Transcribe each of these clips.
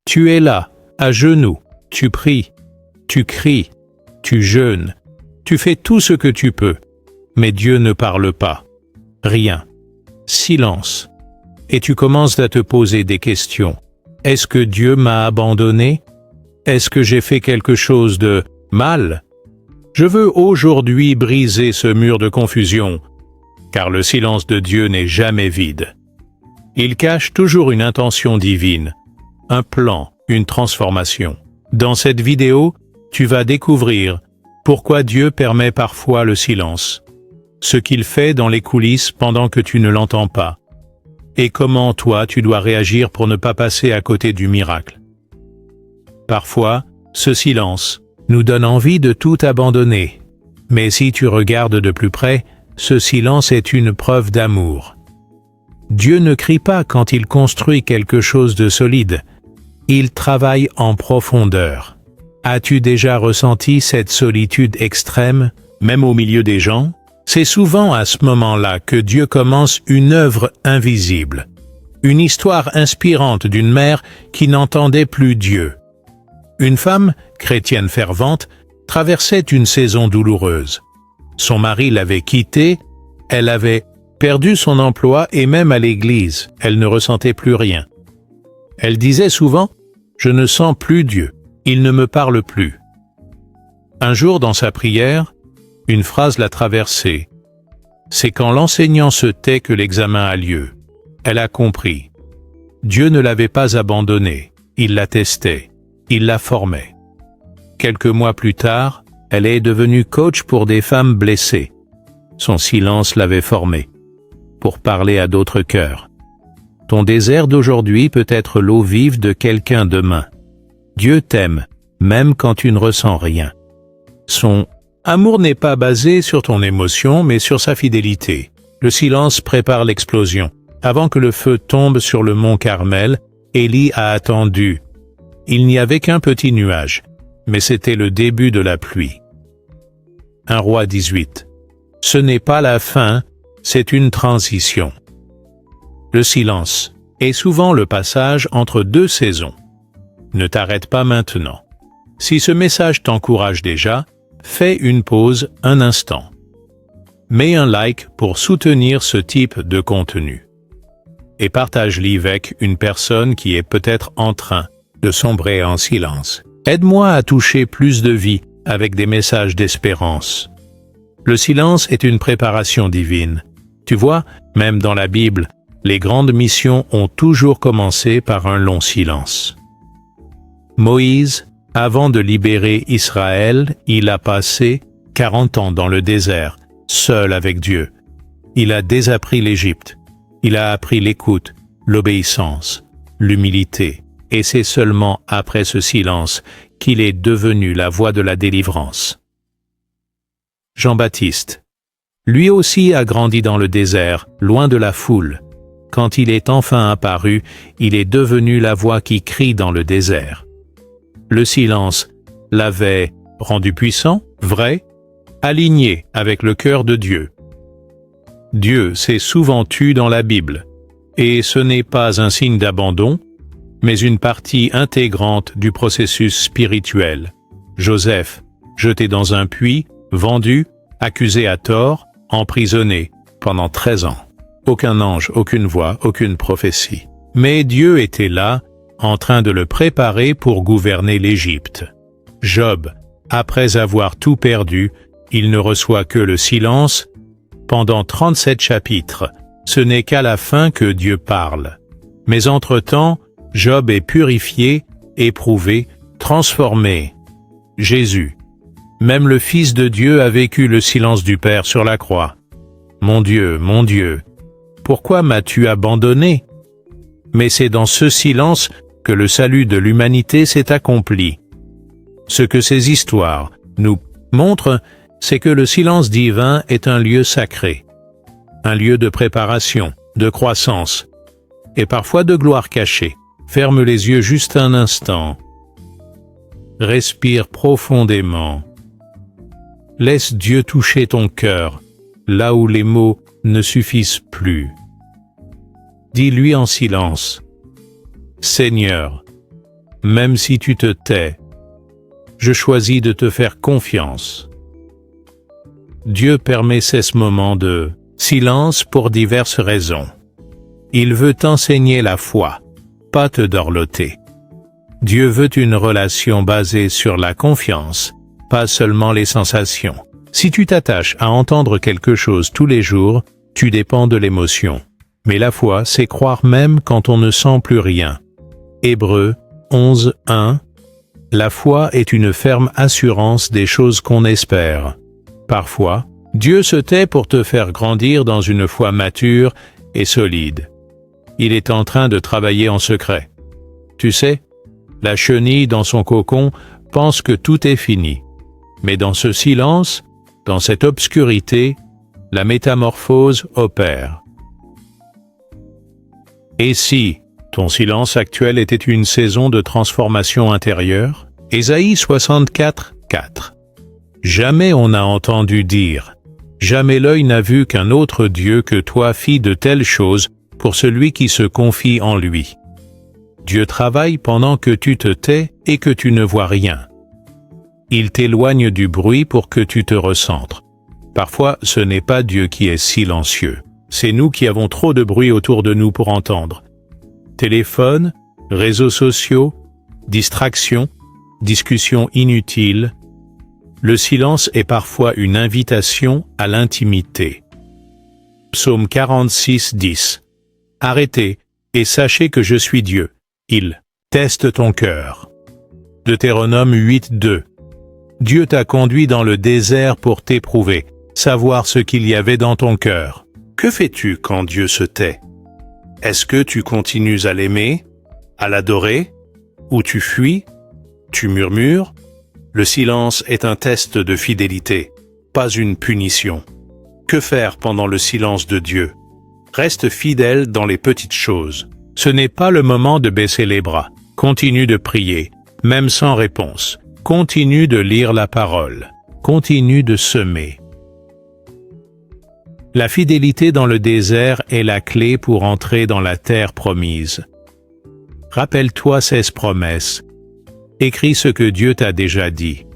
Tu es là, à genoux, tu pries, tu cries, tu jeûnes, tu fais tout ce que tu peux, mais Dieu ne parle pas. Rien. Silence. Et tu commences à te poser des questions. Est-ce que Dieu m'a abandonné? Est-ce que j'ai fait quelque chose de mal? Je veux aujourd'hui briser ce mur de confusion, car le silence de Dieu n'est jamais vide. Il cache toujours une intention divine, un plan, une transformation. Dans cette vidéo, tu vas découvrir pourquoi Dieu permet parfois le silence, ce qu'il fait dans les coulisses pendant que tu ne l'entends pas, et comment toi tu dois réagir pour ne pas passer à côté du miracle. Parfois, ce silence nous donne envie de tout abandonner, mais si tu regardes de plus près, ce silence est une preuve d'amour. Dieu ne crie pas quand il construit quelque chose de solide, il travaille en profondeur. As-tu déjà ressenti cette solitude extrême, même au milieu des gens? C'est souvent à ce moment-là que Dieu commence une œuvre invisible, une histoire inspirante d'une mère qui n'entendait plus Dieu. Une femme, chrétienne fervente, traversait une saison douloureuse. Son mari l'avait quittée, elle avait perdu son emploi et même à l'église, elle ne ressentait plus rien. Elle disait souvent « Je ne sens plus Dieu, il ne me parle plus ». Un jour dans sa prière, une phrase l'a traversée. C'est quand l'enseignant se tait que l'examen a lieu. Elle a compris. Dieu ne l'avait pas abandonnée, il la testait, il la formait. Quelques mois plus tard, elle est devenue coach pour des femmes blessées. Son silence l'avait formée, pour parler à d'autres cœurs. Ton désert d'aujourd'hui peut être l'eau vive de quelqu'un demain. Dieu t'aime, même quand tu ne ressens rien. Son amour n'est pas basé sur ton émotion, mais sur sa fidélité. Le silence prépare l'explosion. Avant que le feu tombe sur le mont Carmel, Élie a attendu. Il n'y avait qu'un petit nuage, mais c'était le début de la pluie. 1 Roi 18. Ce n'est pas la fin, c'est une transition. Le silence est souvent le passage entre deux saisons. Ne t'arrête pas maintenant. Si ce message t'encourage déjà, fais une pause un instant. Mets un like pour soutenir ce type de contenu. Et partage-le avec une personne qui est peut-être en train de sombrer en silence. Aide-moi à toucher plus de vie avec des messages d'espérance. Le silence est une préparation divine. Tu vois, même dans la Bible, les grandes missions ont toujours commencé par un long silence. Moïse, avant de libérer Israël, il a passé 40 ans dans le désert, seul avec Dieu. Il a désappris l'Égypte. Il a appris l'écoute, l'obéissance, l'humilité. Et c'est seulement après ce silence qu'il est devenu la voix de la délivrance. Jean-Baptiste. Lui aussi a grandi dans le désert, loin de la foule. Quand il est enfin apparu, il est devenu la voix qui crie dans le désert. Le silence l'avait rendu puissant, vrai, aligné avec le cœur de Dieu. Dieu s'est souvent tu dans la Bible, et ce n'est pas un signe d'abandon, mais une partie intégrante du processus spirituel. Joseph, jeté dans un puits, vendu, accusé à tort, emprisonné pendant 13 ans. Aucun ange, aucune voix, aucune prophétie. Mais Dieu était là, en train de le préparer pour gouverner l'Égypte. Job, après avoir tout perdu, il ne reçoit que le silence. Pendant 37 chapitres, ce n'est qu'à la fin que Dieu parle. Mais entre-temps, Job est purifié, éprouvé, transformé. Jésus, même le Fils de Dieu a vécu le silence du Père sur la croix. Mon Dieu, pourquoi m'as-tu abandonné? Mais c'est dans ce silence que le salut de l'humanité s'est accompli. Ce que ces histoires nous montrent, c'est que le silence divin est un lieu sacré, un lieu de préparation, de croissance, et parfois de gloire cachée. Ferme les yeux juste un instant. Respire profondément. Laisse Dieu toucher ton cœur, là où les mots ne suffisent plus. Dis-lui en silence, « Seigneur, même si tu te tais. Je choisis de te faire confiance. Dieu permet ces moments de silence pour diverses raisons. Il veut t'enseigner la foi, pas te dorloter. Dieu veut une relation basée sur la confiance, pas seulement les sensations. Si tu t'attaches à entendre quelque chose tous les jours, tu dépends de l'émotion. Mais la foi, c'est croire même quand on ne sent plus rien. Hébreux 11, 1. La foi est une ferme assurance des choses qu'on espère. Parfois, Dieu se tait pour te faire grandir dans une foi mature et solide. Il est en train de travailler en secret. Tu sais, la chenille dans son cocon pense que tout est fini. Mais dans ce silence, dans cette obscurité, la métamorphose opère. Et si ton silence actuel était une saison de transformation intérieure? Ésaïe 64, 4. Jamais on n'a entendu dire, jamais l'œil n'a vu qu'un autre Dieu que toi fit de telles choses pour celui qui se confie en lui. Dieu travaille pendant que tu te tais et que tu ne vois rien. Il t'éloigne du bruit pour que tu te recentres. Parfois, ce n'est pas Dieu qui est silencieux. C'est nous qui avons trop de bruit autour de nous pour entendre. Téléphone, réseaux sociaux, distractions, discussions inutiles. Le silence est parfois une invitation à l'intimité. Psaume 46, 10. Arrêtez et sachez que je suis Dieu. Il teste ton cœur. Deutéronome 8, 2. Dieu t'a conduit dans le désert pour t'éprouver, savoir ce qu'il y avait dans ton cœur. Que fais-tu quand Dieu se tait? Est-ce que tu continues à l'aimer, à l'adorer, ou tu fuis, tu murmures? Le silence est un test de fidélité, pas une punition. Que faire pendant le silence de Dieu? Reste fidèle dans les petites choses. Ce n'est pas le moment de baisser les bras. Continue de prier, même sans réponse. Continue de lire la parole. Continue de semer. La fidélité dans le désert est la clé pour entrer dans la terre promise. Rappelle-toi ces promesses. Écris ce que Dieu t'a déjà dit.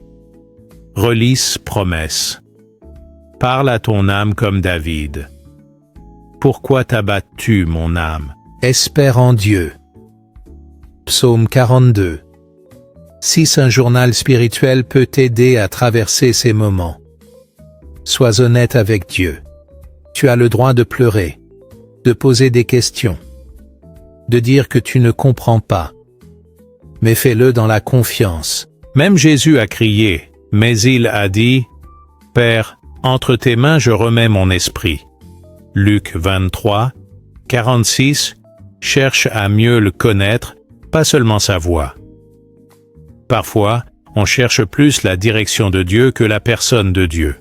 Relis promesses. Parle à ton âme comme David. Pourquoi t'abattes-tu, mon âme? Espère en Dieu. Psaume 42. Si un journal spirituel peut t'aider à traverser ces moments, sois honnête avec Dieu. Tu as le droit de pleurer, de poser des questions, de dire que tu ne comprends pas. Mais fais-le dans la confiance. Même Jésus a crié, mais il a dit, « Père, entre tes mains je remets mon esprit. » Luc 23, 46, cherche à mieux le connaître, pas seulement sa voix. Parfois, on cherche plus la direction de Dieu que la personne de Dieu.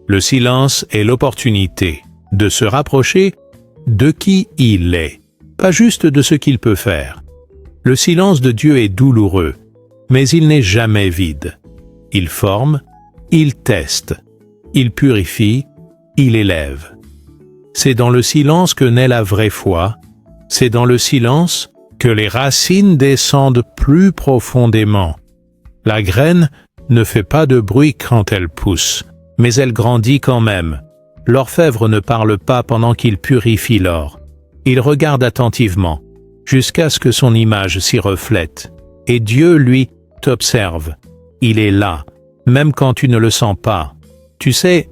Le silence est l'opportunité de se rapprocher de qui il est, pas juste de ce qu'il peut faire. Le silence de Dieu est douloureux, mais il n'est jamais vide. Il forme, il teste, il purifie, il élève. C'est dans le silence que naît la vraie foi, c'est dans le silence que les racines descendent plus profondément. La graine ne fait pas de bruit quand elle pousse, mais elle grandit quand même. L'orfèvre ne parle pas pendant qu'il purifie l'or. Il regarde attentivement, jusqu'à ce que son image s'y reflète. Et Dieu, lui, t'observe. Il est là, même quand tu ne le sens pas. Tu sais,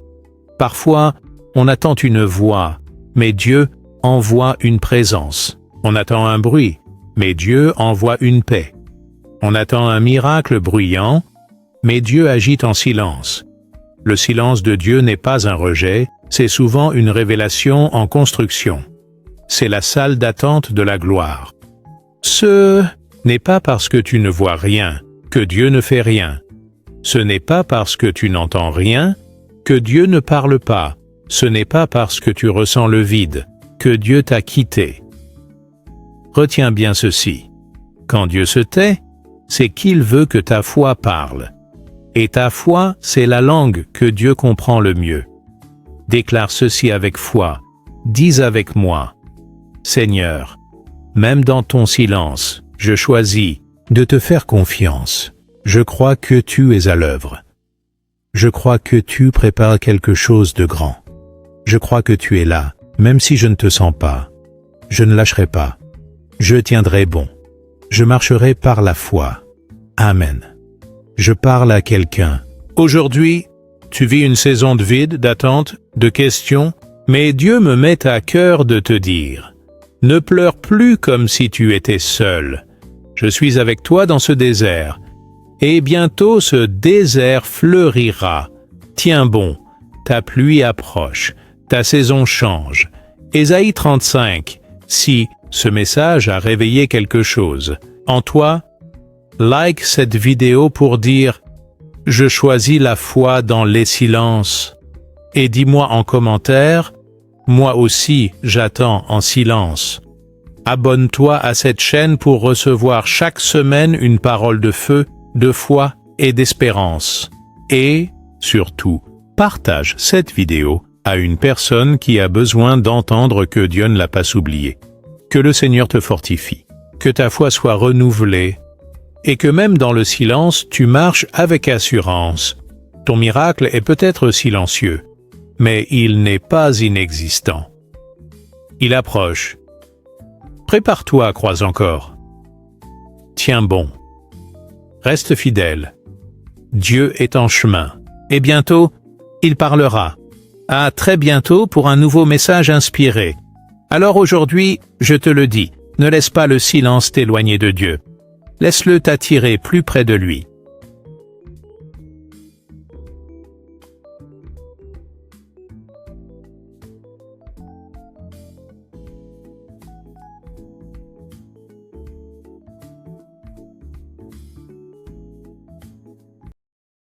parfois, on attend une voix, mais Dieu envoie une présence. On attend un bruit, mais Dieu envoie une paix. On attend un miracle bruyant, mais Dieu agit en silence. Le silence de Dieu n'est pas un rejet, c'est souvent une révélation en construction. C'est la salle d'attente de la gloire. Ce n'est pas parce que tu ne vois rien que Dieu ne fait rien. Ce n'est pas parce que tu n'entends rien que Dieu ne parle pas. Ce n'est pas parce que tu ressens le vide que Dieu t'a quitté. Retiens bien ceci. Quand Dieu se tait, c'est qu'il veut que ta foi parle. Et ta foi, c'est la langue que Dieu comprend le mieux. Déclare ceci avec foi. Dis avec moi. Seigneur, même dans ton silence, je choisis de te faire confiance. Je crois que tu es à l'œuvre. Je crois que tu prépares quelque chose de grand. Je crois que tu es là, même si je ne te sens pas. Je ne lâcherai pas. Je tiendrai bon. Je marcherai par la foi. Amen. Je parle à quelqu'un. Aujourd'hui, tu vis une saison de vide, d'attente, de questions, mais Dieu me met à cœur de te dire, ne pleure plus comme si tu étais seul. Je suis avec toi dans ce désert. Et bientôt ce désert fleurira. Tiens bon, ta pluie approche, ta saison change. Ésaïe 35, si ce message a réveillé quelque chose en toi, like cette vidéo pour dire « Je choisis la foi dans les silences » et dis-moi en commentaire « Moi aussi, j'attends en silence ». Abonne-toi à cette chaîne pour recevoir chaque semaine une parole de feu, de foi et d'espérance. Et, surtout, partage cette vidéo à une personne qui a besoin d'entendre que Dieu ne l'a pas oublié. Que le Seigneur te fortifie, que ta foi soit renouvelée, et que même dans le silence, tu marches avec assurance. Ton miracle est peut-être silencieux, mais il n'est pas inexistant. Il approche. Prépare-toi, crois encore. Tiens bon. Reste fidèle. Dieu est en chemin. Et bientôt, il parlera. À très bientôt pour un nouveau message inspiré. Alors aujourd'hui, je te le dis, ne laisse pas le silence t'éloigner de Dieu. Laisse-le t'attirer plus près de lui.